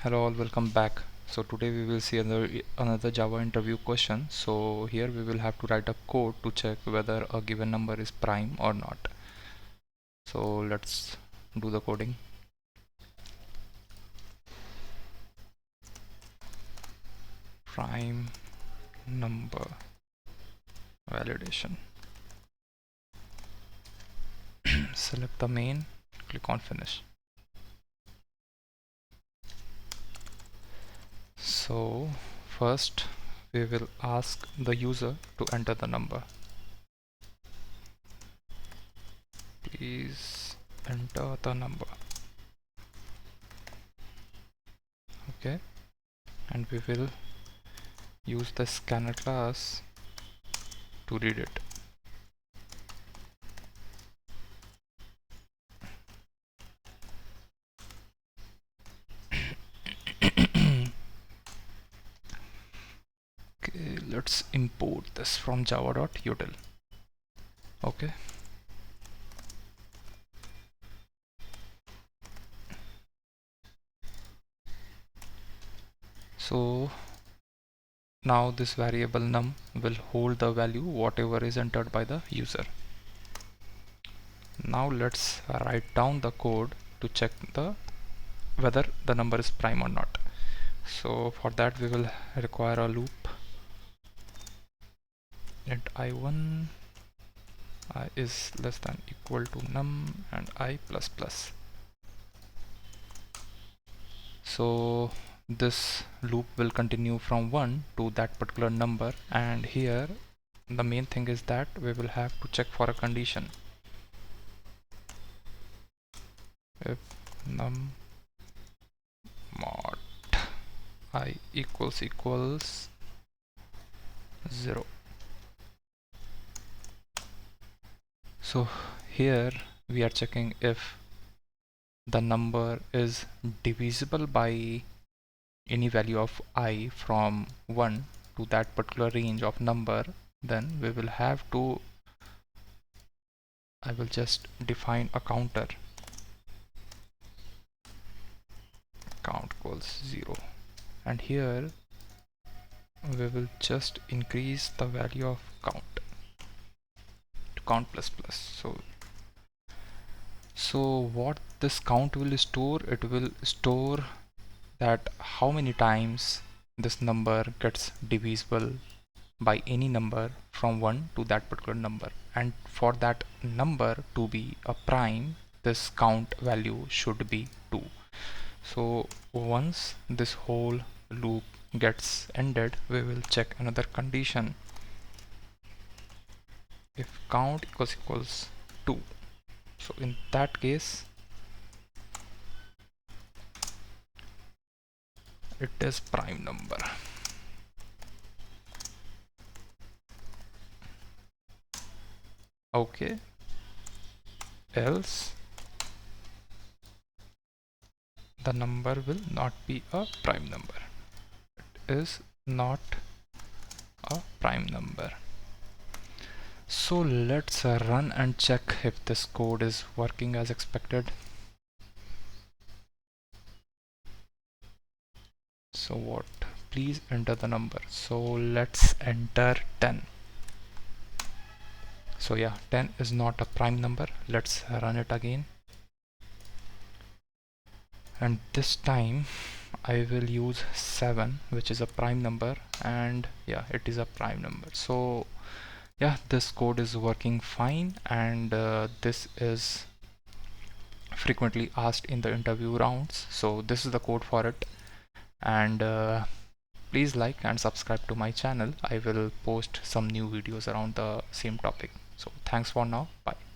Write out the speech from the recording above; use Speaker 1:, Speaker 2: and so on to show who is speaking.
Speaker 1: Hello all, welcome back. So today we will see another Java interview question. So here we will have to write a code to check whether a given number is prime or not. So let's do the coding. Prime number validation. Select the main, click on finish. So first we will ask the user to enter the number. Please enter the number. Okay, and we will use the scanner class to read it. Okay, let's import this from java.util. Okay, so now this variable num will hold the value whatever is entered by the user. Now let's write down the code to check whether the number is prime or not. So for that we will require a loop. Int I1 I is less than equal to num and I plus plus. So this loop will continue from 1 to that particular number, and here the main thing is that we will have to check for a condition. If num mod I equals 0. So here we are checking if the number is divisible by any value of I from 1 to that particular range of number, then we will have to, I will just define a counter. Count equals 0, and here we will just increase the value of count to count plus plus. So what this count will store, it will store that how many times this number gets divisible by any number from 1 to that particular number, and for that number to be a prime, this count value should be 2. So once this whole loop gets ended, we will check another condition. If count equals 2, so in that case it is prime number. Okay, else the number will not be a prime number. It is not a prime number. So let's run and check if this code is working as expected. So what? Please enter the number. So let's enter 10. So yeah, 10 is not a prime number. Let's run it again. And this time I will use 7, which is a prime number, and yeah, it is a prime number. So yeah, this code is working fine, and this is frequently asked in the interview rounds. So this is the code for it, and please like and subscribe to my channel. I will post some new videos around the same topic. So thanks for now, bye.